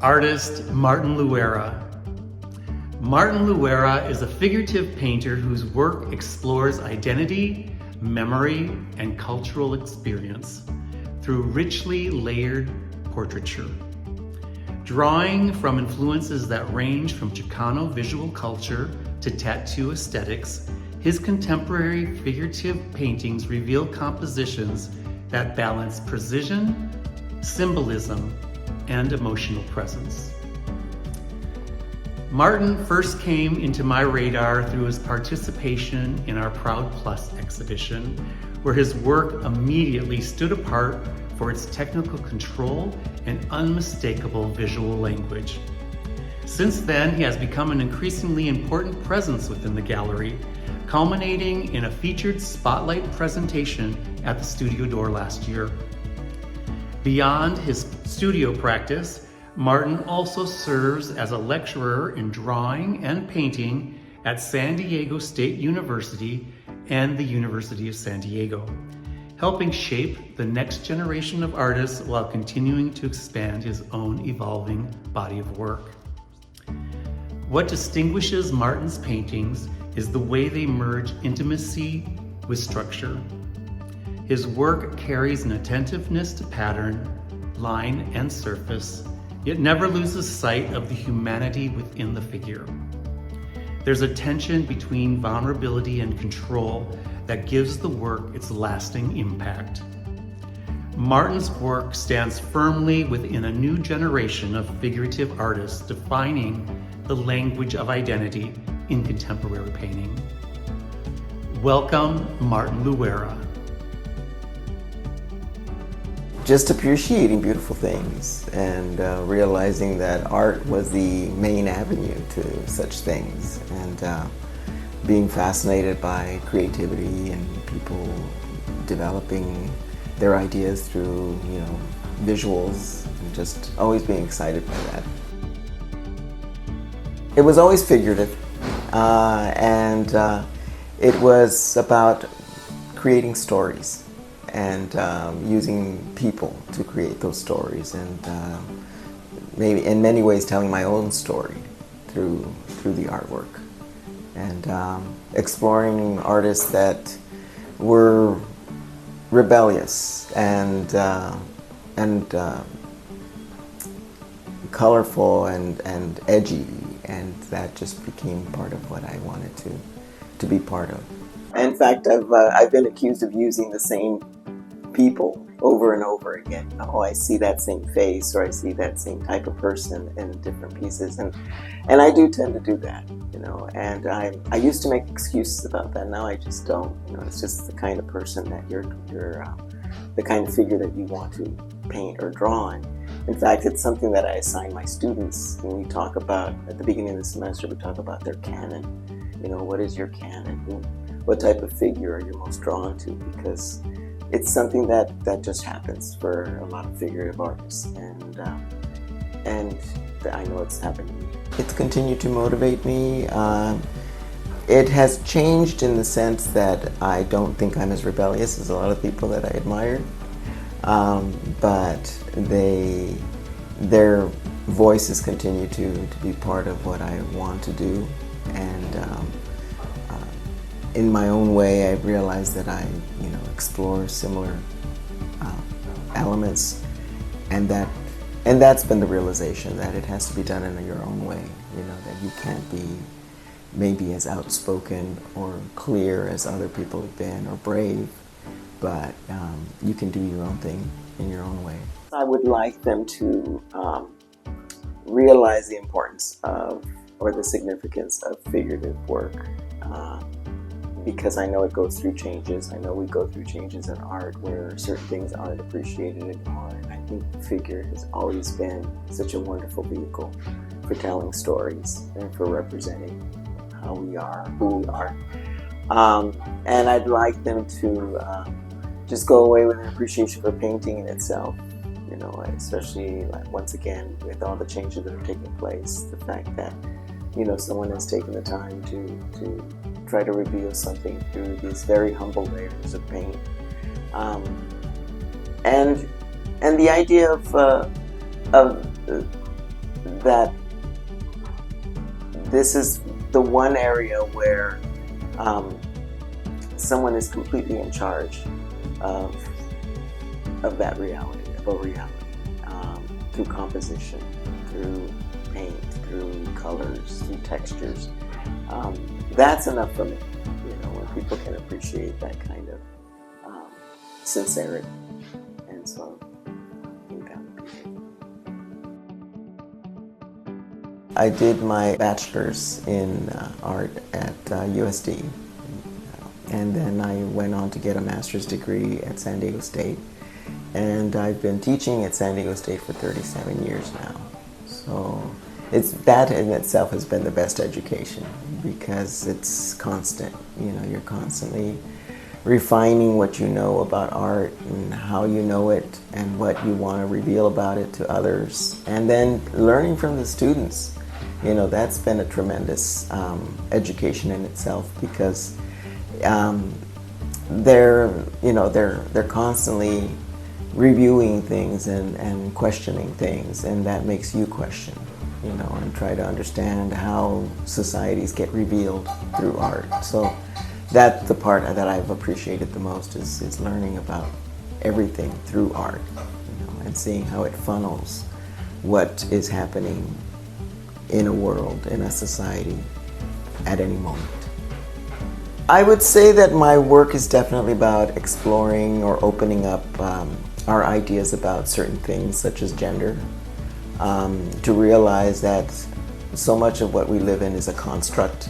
Artist Martin Luera. Martin Luera is a figurative painter whose work explores identity, memory, and cultural experience through richly layered portraiture. Drawing from influences that range from Chicano visual culture to tattoo aesthetics, his contemporary figurative paintings reveal compositions that balance precision, symbolism, and emotional presence. Martin first came into my radar through his participation in our Proud Plus exhibition, where his work immediately stood apart for its technical control and unmistakable visual language. Since then, he has become an increasingly important presence within the gallery, culminating in a featured spotlight presentation at the studio door last year. Beyond his studio practice, Martin also serves as a lecturer in drawing and painting at San Diego State University and the University of San Diego, helping shape the next generation of artists while continuing to expand his own evolving body of work. What distinguishes Martin's paintings is the way they merge intimacy with structure. His work carries an attentiveness to pattern, line, and surface, yet never loses sight of the humanity within the figure. There's a tension between vulnerability and control that gives the work its lasting impact. Martin's work stands firmly within a new generation of figurative artists defining the language of identity in contemporary painting. Welcome, Martin Luera. Just appreciating beautiful things and realizing that art was the main avenue to such things, and being fascinated by creativity and people developing their ideas through, visuals, and just always being excited by that. It was always figurative, and it was about creating stories and using people to create those stories, and maybe in many ways telling my own story through the artwork, and exploring artists that were rebellious and colorful and edgy, and that just became part of what I wanted to be part of. In fact, I've been accused of using the same people over and over again. Oh, I see that same face, or I see that same type of person in different pieces, and I do tend to do that, and I used to make excuses about that. Now I just don't. It's just the kind of person that you're the kind of figure that you want to paint or draw on. In fact, it's something that I assign my students when we talk about, at the beginning of the semester, we talk about their canon. What is your canon? What type of figure are you most drawn to? Because it's something that just happens for a lot of figurative artists, and I know it's happened to me. It's continued to motivate me. It has changed in the sense that I don't think I'm as rebellious as a lot of people that I admired, but their voices continue to be part of what I want to do, and in my own way, I've realized that I, explore similar elements, and that's been the realization that it has to be done in your own way. That you can't be maybe as outspoken or clear as other people have been, or brave, but you can do your own thing in your own way. I would like them to realize the importance of, or the significance of, figurative work. Because I know it goes through changes. I know we go through changes in art where certain things aren't appreciated anymore. And I think the figure has always been such a wonderful vehicle for telling stories and for representing how we are, who we are. And I'd like them to just go away with an appreciation for painting in itself. Especially once again with all the changes that are taking place, the fact that someone has taken the time to try to reveal something through these very humble layers of paint, and the idea of that this is the one area where someone is completely in charge of that reality, of a reality, through composition, through paint, through colors, through textures. That's enough for me, when people can appreciate that kind of sincerity. And so I think that would be it. I did my bachelor's in art at USD, and then I went on to get a master's degree at San Diego State, and I've been teaching at San Diego State for 37 years now. So that in itself has been the best education, because it's constant. You're constantly refining what you know about art and how you know it and what you want to reveal about it to others, and then learning from the students. That's been a tremendous education in itself, because they're constantly reviewing things and questioning things, and that makes you question, and try to understand how societies get revealed through art. So that's the part that I've appreciated the most, is learning about everything through art, and seeing how it funnels what is happening in a world, in a society, at any moment. I would say that my work is definitely about exploring or opening up our ideas about certain things, such as gender, to realize that so much of what we live in is a construct,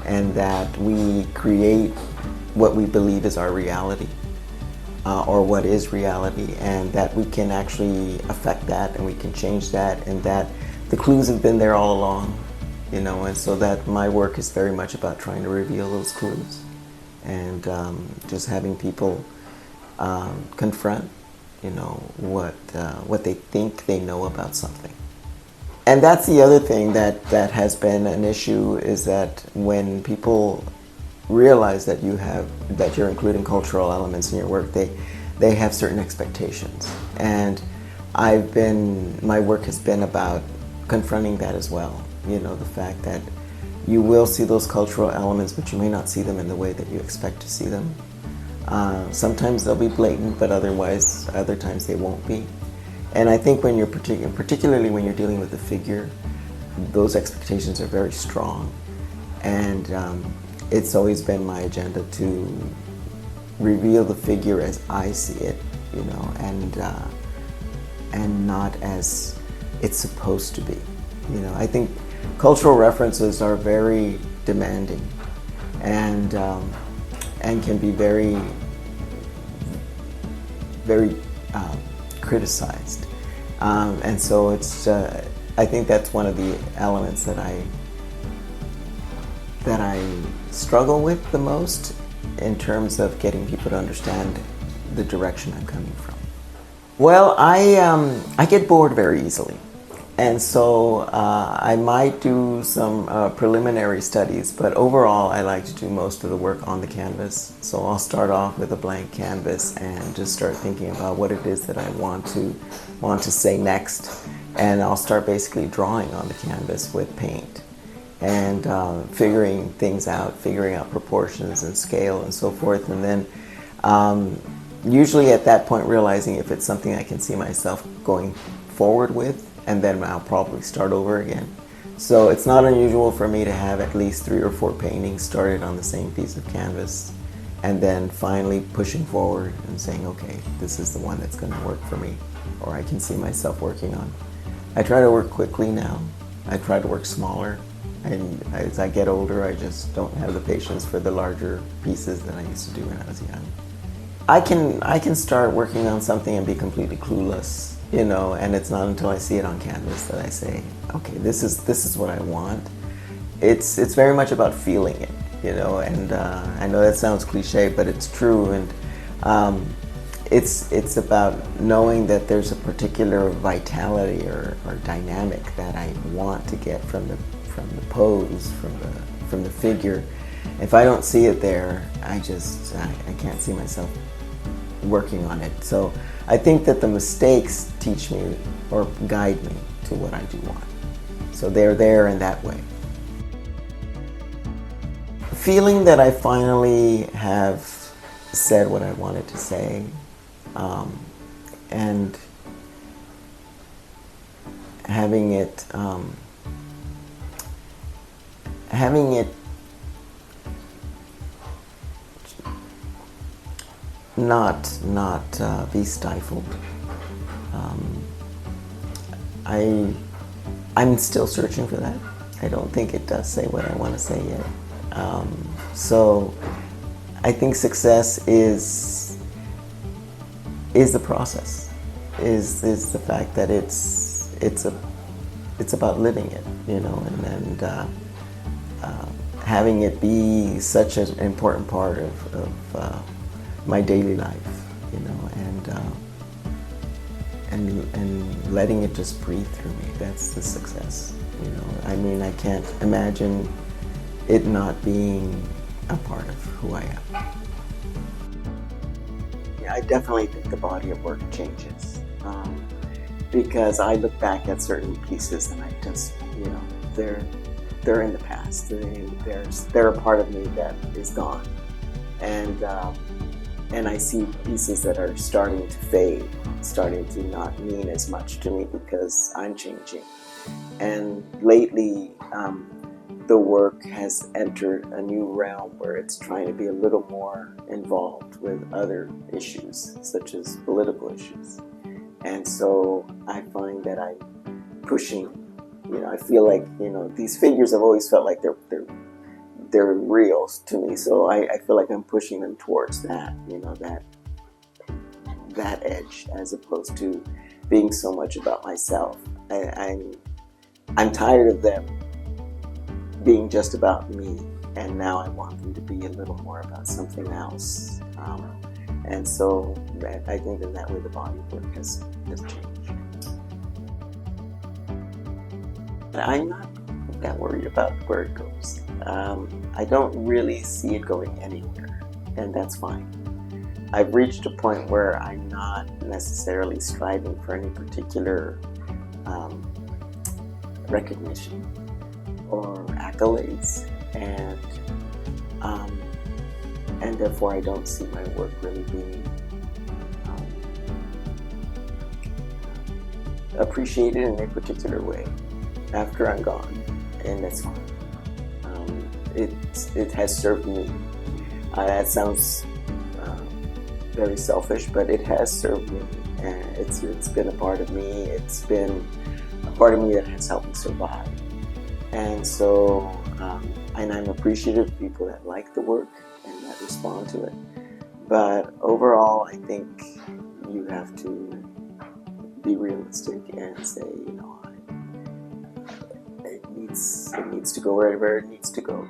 and that we create what we believe is our reality, or what is reality, and that we can actually affect that, and we can change that, and that the clues have been there all along, and so that my work is very much about trying to reveal those clues, and just having people confront, what they think they know about something. And that's the other thing that has been an issue, is that when people realize that you're including cultural elements in your work, they have certain expectations, and my work has been about confronting that as well. The fact that you will see those cultural elements, but you may not see them in the way that you expect to see them. Sometimes they'll be blatant, but other times they won't be. And I think when particularly when you're dealing with a figure, those expectations are very strong. And it's always been my agenda to reveal the figure as I see it, and not as it's supposed to be. I think cultural references are very demanding, and can be very, very criticized. And so I think that's one of the elements that I struggle with the most, in terms of getting people to understand the direction I'm coming from. Well, I get bored very easily. And so I might do some preliminary studies, but overall I like to do most of the work on the canvas. So I'll start off with a blank canvas and just start thinking about what it is that I want to say next. And I'll start basically drawing on the canvas with paint, and figuring things out, figuring out proportions and scale and so forth. And then usually at that point realizing if it's something I can see myself going forward with, and then I'll probably start over again. So it's not unusual for me to have at least 3 or 4 paintings started on the same piece of canvas, and then finally pushing forward and saying, okay, this is the one that's going to work for me, or I can see myself working on. I try to work quickly now. I try to work smaller, and as I get older, I just don't have the patience for the larger pieces that I used to do when I was young. I can start working on something and be completely clueless, and it's not until I see it on canvas that I say, okay, this is what I want. It's very much about feeling it, and I know that sounds cliche, but it's true. And it's about knowing that there's a particular vitality or dynamic that I want to get from the pose, from the figure. If I don't see it there, I can't see myself working on it. So I think that the mistakes teach me or guide me to what I do want. So they're there in that way. Feeling that I finally have said what I wanted to say, and having it not be stifled. I'm still searching for that. I don't think it does say what I want to say yet. So I think success is the process, is the fact that it's about living it, you know, and having it be such an important part of my daily life, you know, and letting it just breathe through me. That's the success, you know. I mean, I can't imagine it not being a part of who I am. Yeah, I definitely think the body of work changes, because I look back at certain pieces and I just, you know, they're in the past. They're a part of me that is gone, and I see pieces that are starting to fade, starting to not mean as much to me because I'm changing. And lately, the work has entered a new realm where it's trying to be a little more involved with other issues, such as political issues. And so I find that I'm pushing, you know, I feel like, you know, these figures have always felt like they're real to me. So I feel like I'm pushing them towards that, you know, that edge, as opposed to being so much about myself. I'm tired of them being just about me, and now I want them to be a little more about something else. And so I think in that way the body of work has changed. I'm not that worried about where it goes. I don't really see it going anywhere, and that's fine. I've reached a point where I'm not necessarily striving for any particular recognition or accolades, and therefore I don't see my work really being appreciated in a particular way after I'm gone, and that's fine. It has served me. That sounds very selfish, but it has served me, and it's been a part of me. It's been a part of me that has helped me survive. And so, and I'm appreciative of people that like the work and that respond to it. But overall, I think you have to be realistic and say, you know, it needs to go wherever it needs to go.